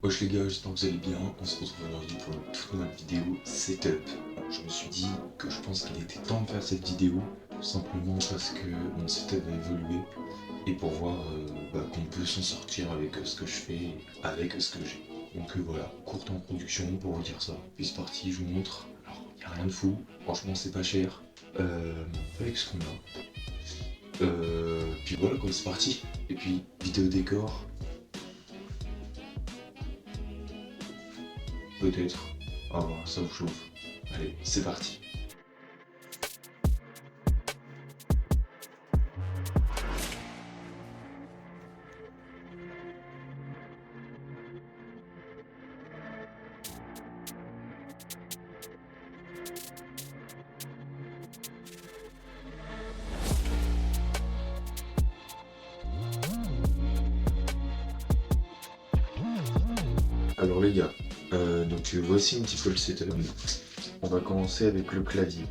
Wesh les gars, j'espère que vous allez bien. On se retrouve aujourd'hui pour une toute nouvelle vidéo setup. Alors, je me suis dit que je pense qu'il était temps de faire cette vidéo, tout simplement parce que mon setup va évoluer et pour voir qu'on peut s'en sortir avec ce que je fais, avec ce que j'ai. Donc voilà, courte introduction pour vous dire ça. Puis c'est parti, je vous montre. Alors, il n'y a rien de fou, franchement c'est pas cher. Avec ce qu'on a. Puis voilà quoi, c'est parti. Et puis, vidéo décor, peut-être. Ah bah, ça vous chauffe. Allez, c'est parti. Alors les gars, voici un petit peu le setup. On va commencer avec le clavier.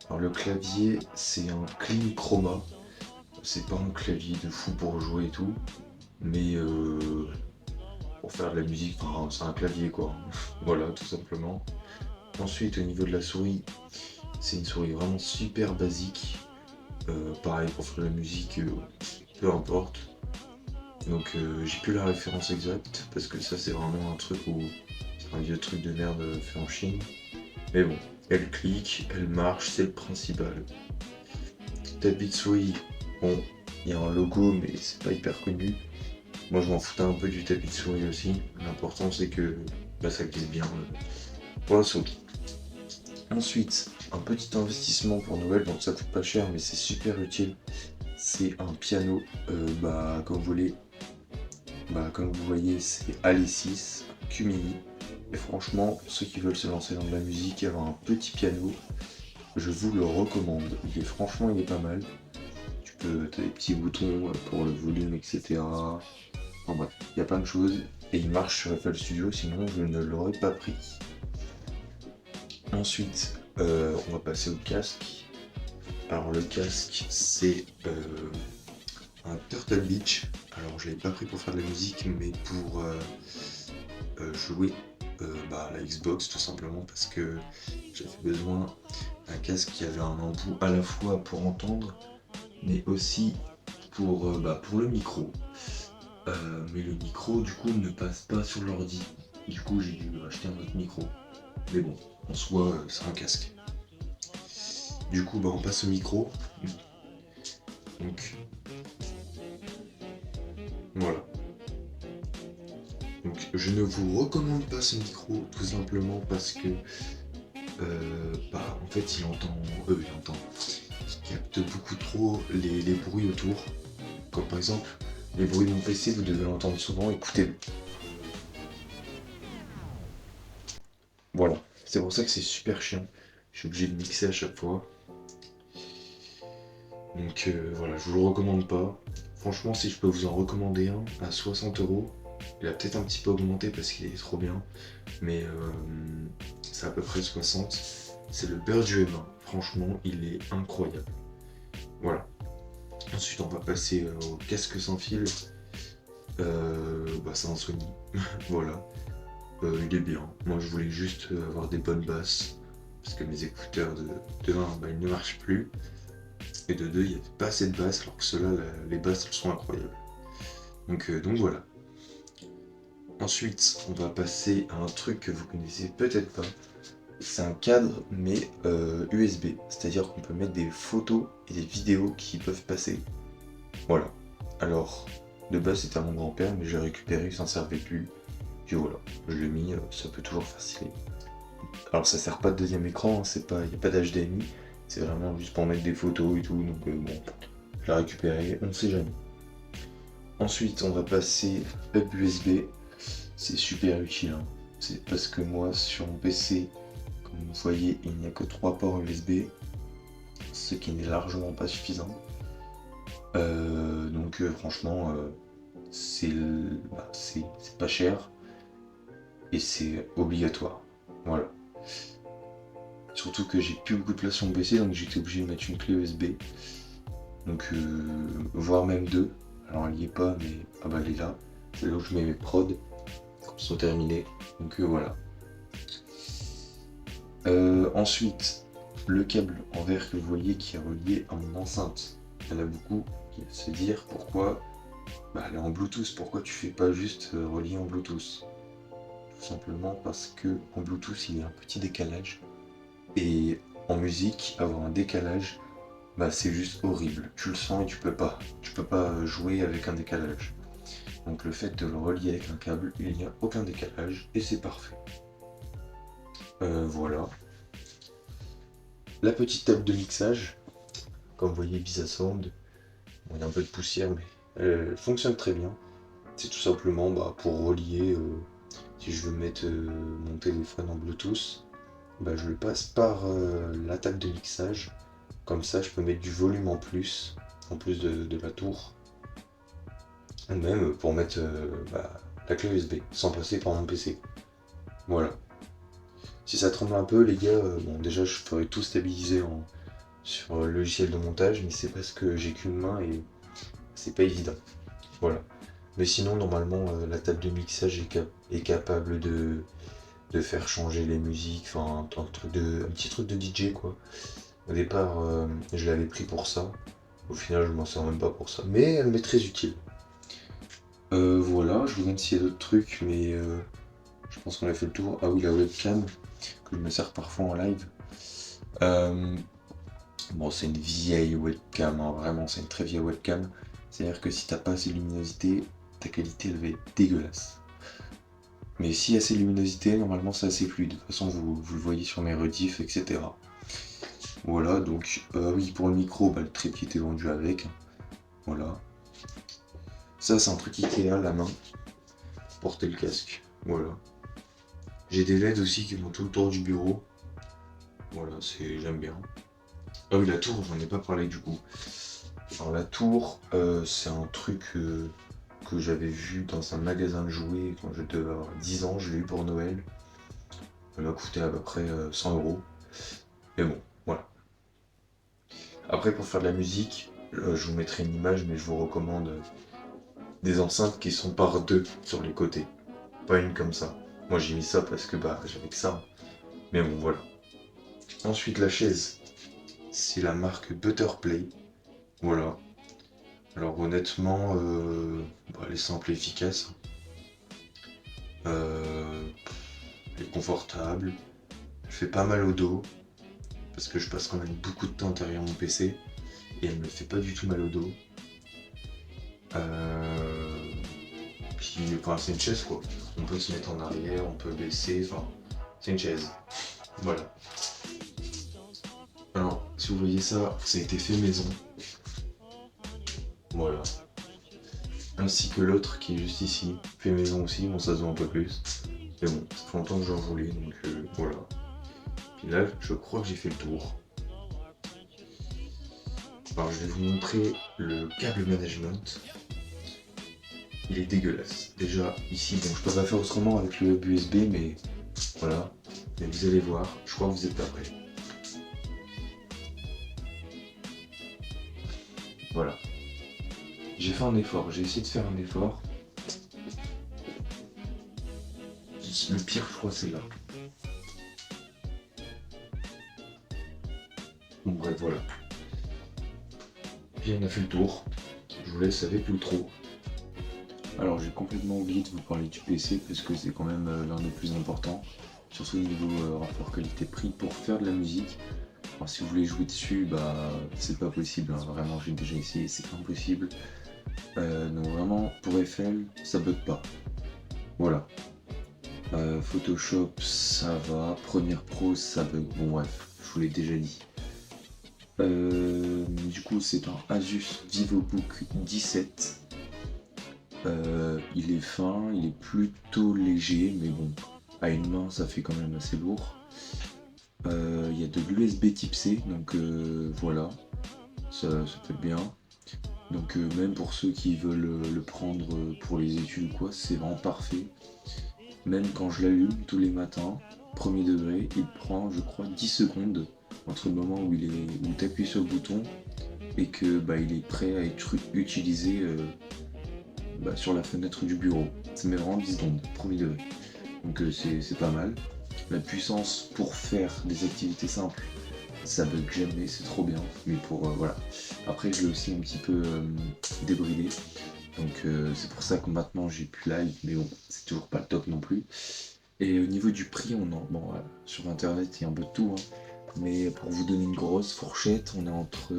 Alors le clavier, c'est un Clean Chroma. C'est pas un clavier de fou pour jouer et tout, mais pour faire de la musique, enfin, c'est un clavier quoi. Voilà, tout simplement. Ensuite, au niveau de la souris, c'est une souris vraiment super basique. Pareil, pour faire de la musique, peu importe. Donc j'ai plus la référence exacte, parce que ça c'est vraiment un truc où c'est un vieux truc de merde fait en Chine. Mais bon, elle clique, elle marche, c'est le principal. Tapis de souris, bon, il y a un logo mais c'est pas hyper connu. Moi je m'en foutais un peu du tapis de souris aussi. L'important c'est que ça glisse bien pour la souris. Ensuite, un petit investissement pour Noël, donc ça coûte pas cher mais c'est super utile. C'est un piano, comme vous voulez. Comme vous voyez, c'est Alesis Cumini. Et franchement, ceux qui veulent se lancer dans de la musique et avoir un petit piano, je vous le recommande. Franchement, il est pas mal. T'as des petits boutons pour le volume, etc. Enfin bref, il y a plein de choses. Et il marche sur FL Studio, sinon je ne l'aurais pas pris. Ensuite, on va passer au casque. Alors le casque, c'est un Turtle Beach. Alors je l'ai pas pris pour faire de la musique, mais pour jouer la Xbox tout simplement parce que j'avais besoin d'un casque qui avait un embout à la fois pour entendre mais aussi pour le micro. Mais le micro du coup ne passe pas sur l'ordi. Du coup j'ai dû acheter un autre micro. Mais bon, en soi c'est un casque. Du coup on passe au micro. Donc voilà. Donc je ne vous recommande pas ce micro tout simplement parce que en fait il entend, il capte beaucoup trop les bruits autour. Comme par exemple les bruits de mon PC, vous devez l'entendre souvent, écoutez-le. Voilà, c'est pour ça que c'est super chiant. Je suis obligé de mixer à chaque fois. Donc voilà, je vous le recommande pas. Franchement, si je peux vous en recommander un à 60€, il a peut-être un petit peu augmenté parce qu'il est trop bien, mais c'est à peu près 60. C'est le Bird M1. Franchement, il est incroyable. Voilà. Ensuite, on va passer au casque sans fil. C'est un Sony. Voilà. Il est bien. Moi, je voulais juste avoir des bonnes basses. Parce que mes écouteurs de 1, ils ne marchent plus. Et de 2, il n'y avait pas assez de basses. Alors que ceux-là, les basses, elles sont incroyables. Donc voilà. Ensuite, on va passer à un truc que vous connaissez peut-être pas. C'est un cadre, mais USB. C'est-à-dire qu'on peut mettre des photos et des vidéos qui peuvent passer. Voilà. Alors, de base, c'était à mon grand-père, mais j'ai récupéré, il s'en servait plus. Puis voilà, je l'ai mis, ça peut toujours faciliter. Alors, ça sert pas de deuxième écran, il n'y a pas d'HDMI, c'est vraiment juste pour mettre des photos et tout, donc bon, je l'ai récupéré, on ne sait jamais. Ensuite, on va passer hub USB, c'est super utile, hein. C'est parce que moi, sur mon PC, comme vous voyez, il n'y a que 3 ports USB, ce qui n'est largement pas suffisant. Franchement, c'est pas cher et c'est obligatoire. Voilà. Surtout que j'ai plus beaucoup de place sur mon PC, donc j'étais obligé de mettre une clé USB. Donc, voire même deux. Alors elle y est pas, mais elle est là. C'est là où je mets mes prods. sont terminés. Donc voilà. Ensuite, le câble en verre que vous voyez qui est relié à mon enceinte. Il y en a beaucoup qui vont se dire pourquoi elle est en Bluetooth, pourquoi tu fais pas juste relier en Bluetooth? Tout simplement parce que en Bluetooth il y a un petit décalage. Et en musique, avoir un décalage, c'est juste horrible. Tu le sens et tu peux pas. Tu peux pas jouer avec un décalage. Donc le fait de le relier avec un câble, il n'y a aucun décalage et c'est parfait. Voilà. La petite table de mixage, comme vous voyez, Bisa Sound. Bon, il y a un peu de poussière, mais elle fonctionne très bien. C'est tout simplement pour relier, si je veux mettre mon téléphone en Bluetooth, je le passe par la table de mixage. Comme ça, je peux mettre du volume en plus de la tour. Ou même pour mettre la clé USB, sans passer par mon PC. Voilà. Si ça tremble un peu, les gars, déjà je ferai tout stabiliser sur le logiciel de montage, mais c'est parce que j'ai qu'une main et c'est pas évident. Voilà. Mais sinon, normalement, la table de mixage est capable de faire changer les musiques, enfin un petit truc de DJ quoi. Au départ, je l'avais pris pour ça. Au final, je m'en sers même pas pour ça. Mais elle m'est très utile. Voilà, je vous demande s'il y a d'autres trucs, mais je pense qu'on a fait le tour. Ah oui, la webcam, que je me sers parfois en live. C'est une vieille webcam, hein, vraiment, c'est une très vieille webcam. C'est-à-dire que si t'as pas assez de luminosité, ta qualité elle va être dégueulasse. Mais si assez de luminosité, normalement c'est assez fluide. De toute façon, vous le voyez sur mes rediffs, etc. Voilà, donc oui, pour le micro, le trépied était vendu avec. Voilà. Ça, c'est un truc Ikea, la main, pour porter le casque. Voilà. J'ai des LED aussi qui vont tout le tour du bureau. Voilà, j'aime bien. Ah oui, la tour, j'en ai pas parlé du coup. Alors la tour, c'est un truc que j'avais vu dans un magasin de jouets quand je devais avoir 10 ans. Je l'ai eu pour Noël. Elle m'a coûté à peu près 100 €. Mais bon, voilà. Après, pour faire de la musique, je vous mettrai une image, mais je vous recommande des enceintes qui sont par deux sur les côtés. Pas une comme ça. Moi, j'ai mis ça parce que j'avais que ça. Mais bon, voilà. Ensuite, la chaise. C'est la marque Butterplay. Voilà. Alors honnêtement, elle est simple et efficace. Elle est confortable. Elle fait pas mal au dos. Parce que je passe quand même beaucoup de temps derrière mon PC. Et elle me fait pas du tout mal au dos. C'est une chaise quoi. On peut se mettre en arrière, on peut baisser, c'est une chaise. Voilà. Alors, si vous voyez ça, ça a été fait maison. Voilà. Ainsi que l'autre qui est juste ici, fait maison aussi, bon ça se voit un peu plus. Mais bon, ça fait longtemps que j'en voulais, donc voilà. Puis là, je crois que j'ai fait le tour. Alors je vais vous montrer le câble management. Il est dégueulasse. Déjà, ici, je peux pas faire autrement avec le hub USB, mais voilà. Mais vous allez voir, je crois que vous êtes pas prêts. Voilà. J'ai fait un effort, j'ai essayé de faire un effort. Le pire, je crois, c'est là. Bon, bref, voilà. Puis on a fait le tour. Je vous laisse avec l'outro. Alors, j'ai complètement oublié de vous parler du PC parce que c'est quand même l'un des plus importants, surtout au niveau rapport qualité-prix pour faire de la musique. Alors, si vous voulez jouer dessus, c'est pas possible, hein. Vraiment, j'ai déjà essayé, c'est impossible. Donc vraiment, pour Eiffel, ça bug pas. Voilà. Photoshop, ça va. Premiere Pro, ça bug. Bon bref, je vous l'ai déjà dit. Du coup, c'est un Asus VivoBook 17. Il est fin, il est plutôt léger, mais bon, à une main, ça fait quand même assez lourd. Il y a de l'USB type C, donc voilà, ça peut être bien. Donc même pour ceux qui veulent le prendre pour les études ou quoi, c'est vraiment parfait. Même quand je l'allume tous les matins, premier degré, il prend je crois 10 secondes entre le moment où tu appuies sur le bouton et que il est prêt à être utilisé sur la fenêtre du bureau. Ça met vraiment 10 secondes, premier degré. Donc c'est pas mal. La puissance pour faire des activités simples, ça bug jamais, c'est trop bien. Mais pour voilà. Après je l'ai aussi un petit peu débridé. Donc c'est pour ça que maintenant j'ai plus live, mais bon, c'est toujours pas le top non plus. Et au niveau du prix, sur internet il y a un peu de tout, hein. Mais pour vous donner une grosse fourchette, on est entre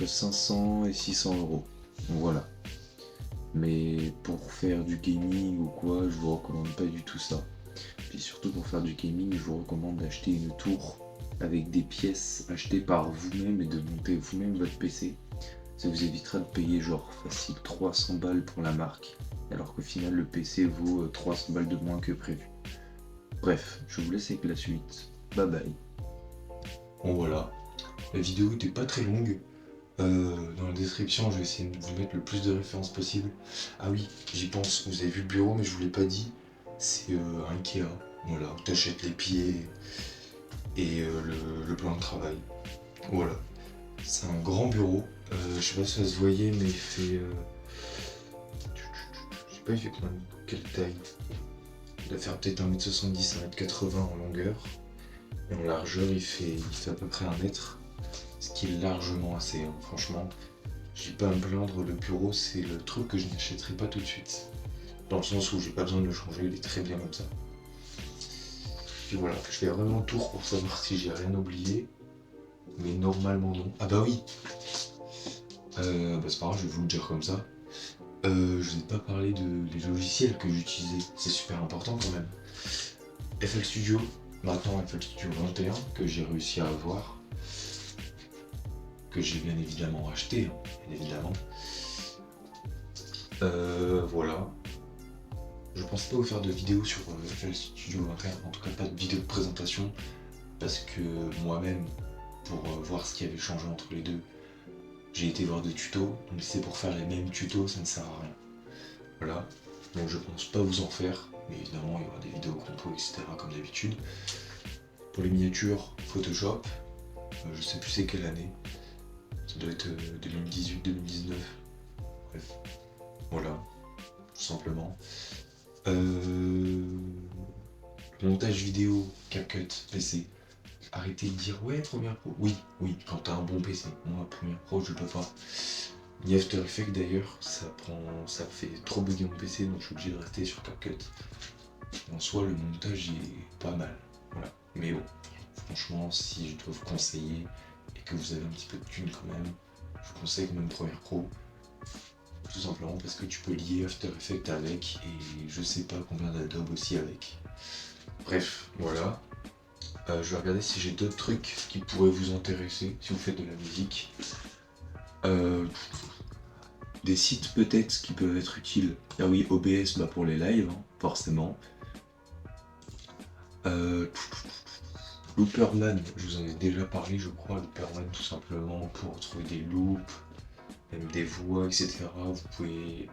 500 et 600 euros. Donc voilà. Mais pour faire du gaming ou quoi, je vous recommande pas du tout ça. Puis surtout pour faire du gaming, je vous recommande d'acheter une tour avec des pièces achetées par vous-même et de monter vous-même votre PC. Ça vous évitera de payer genre facile 300 balles pour la marque, alors qu'au final le PC vaut 300 balles de moins que prévu. Bref, je vous laisse avec la suite. Bye bye. Bon voilà, la vidéo était pas très longue. Dans la description, je vais essayer de vous mettre le plus de références possible. Ah oui, j'y pense, vous avez vu le bureau, mais je vous l'ai pas dit. C'est un Ikea, voilà, où t'achètes les pieds et le plan de travail. Voilà, c'est un grand bureau. Je sais pas si ça se voyait, mais il fait... je sais pas, il fait quelle taille? Il doit faire peut-être 1m70, 1m80 en longueur. Et en largeur, il fait à peu près 1 mètre. Ce qui est largement assez, hein. Franchement, j'ai pas à me plaindre, le bureau c'est le truc que je n'achèterai pas tout de suite. Dans le sens où j'ai pas besoin de le changer, il est très bien comme ça. Puis voilà, je fais vraiment le tour pour savoir si j'ai rien oublié. Mais normalement non. Ah bah oui, c'est pas grave, je vais vous le dire comme ça. Je vous ai pas parlé des logiciels que j'utilisais, c'est super important quand même. FL Studio, maintenant FL Studio 21 que j'ai réussi à avoir. Que j'ai bien évidemment acheté, hein, bien évidemment. Voilà. Je pense pas vous faire de vidéo sur FL Studio 21, en tout cas pas de vidéo de présentation, parce que moi-même, pour voir ce qui avait changé entre les deux, j'ai été voir des tutos, donc si c'est pour faire les mêmes tutos, ça ne sert à rien. Voilà, donc je pense pas vous en faire, mais évidemment il y aura des vidéos compos, etc. comme d'habitude. Pour les miniatures, Photoshop, je sais plus c'est quelle année, ça doit être 2018-2019, bref, voilà, tout simplement. Montage vidéo, CapCut, PC. Arrêtez de dire ouais Premiere Pro. Oui, quand t'as un bon PC. Moi Premiere Pro je peux pas. Ni After Effects d'ailleurs, ça fait trop bugger mon PC donc je suis obligé de rester sur CapCut. En soi le montage est pas mal. Voilà. Mais bon, franchement si je dois vous conseiller et que vous avez un petit peu de thunes quand même, je vous conseille quand même Premiere Pro. Tout simplement parce que tu peux lier After Effects avec et je sais pas combien d'Adobe aussi avec. Bref, voilà. Je vais regarder si j'ai d'autres trucs qui pourraient vous intéresser si vous faites de la musique. Des sites peut-être qui peuvent être utiles. Ah oui, OBS pour les lives, hein, forcément. Looperman, je vous en ai déjà parlé je crois. Looperman tout simplement pour trouver des loops, même des voix, etc. Vous pouvez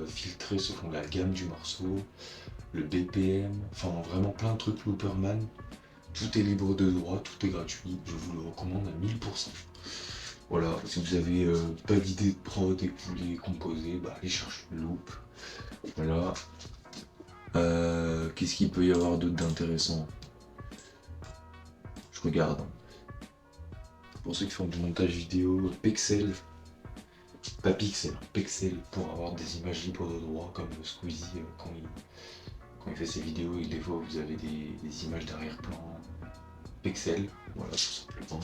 filtrer selon la gamme du morceau, le BPM, enfin vraiment plein de trucs Looperman. Tout est libre de droit, tout est gratuit, je vous le recommande à 1000%. Voilà, si vous avez pas d'idée de prod et que vous voulez composer, allez chercher le loop. Voilà. Qu'est-ce qu'il peut y avoir d'autre d'intéressant? Je regarde. Pour ceux qui font du montage vidéo, Pexel. Pas Pixel, Pexel pour avoir des images libres de droit comme Squeezie quand il fait ses vidéos et des fois vous avez des images d'arrière-plan. Pexel, voilà tout simplement.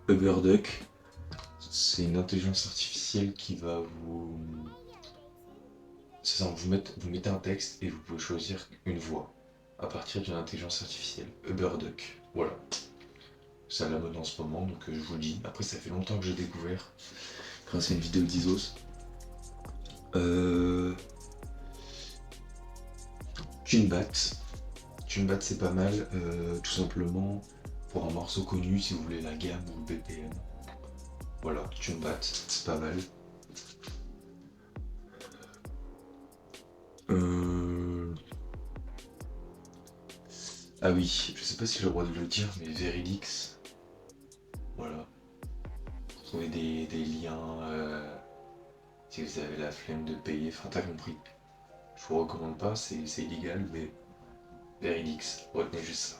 Uberduck, c'est une intelligence artificielle qui va vous... C'est ça, vous mettez un texte et vous pouvez choisir une voix à partir d'une intelligence artificielle. Uberduck, voilà. C'est à la mode en ce moment, donc je vous le dis. Après, ça fait longtemps que j'ai découvert, grâce à une vidéo d'Isos. TuneBat, c'est pas mal, tout simplement pour un morceau connu, si vous voulez la gamme ou le BPM. Voilà, TuneBat, c'est pas mal. Ah oui, je sais pas si j'ai le droit de le dire, mais Verilix, voilà. Vous trouvez des liens si vous avez la flemme de payer, enfin t'as compris. Je vous recommande pas, c'est illégal, mais Verilix, retenez juste ça.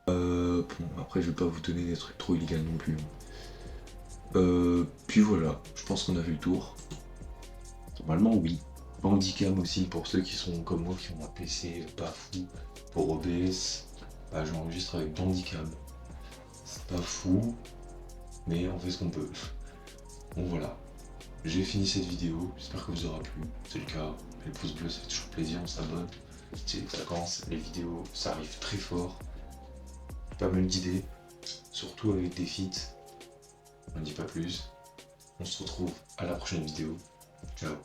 Bon, après je vais pas vous donner des trucs trop illégaux non plus. Puis voilà, je pense qu'on a fait le tour. Normalement oui. Bandicam aussi pour ceux qui sont comme moi qui ont un PC pas fou pour OBS. Bah, j'enregistre avec Bandicam. C'est pas fou, mais on fait ce qu'on peut. Bon voilà, j'ai fini cette vidéo, j'espère que vous aura plu. C'est le cas, les pouces bleus ça fait toujours plaisir, on s'abonne. C'est les vacances, les vidéos, ça arrive très fort. Pas mal d'idées, surtout avec des feats. On ne dit pas plus. On se retrouve à la prochaine vidéo. Ciao.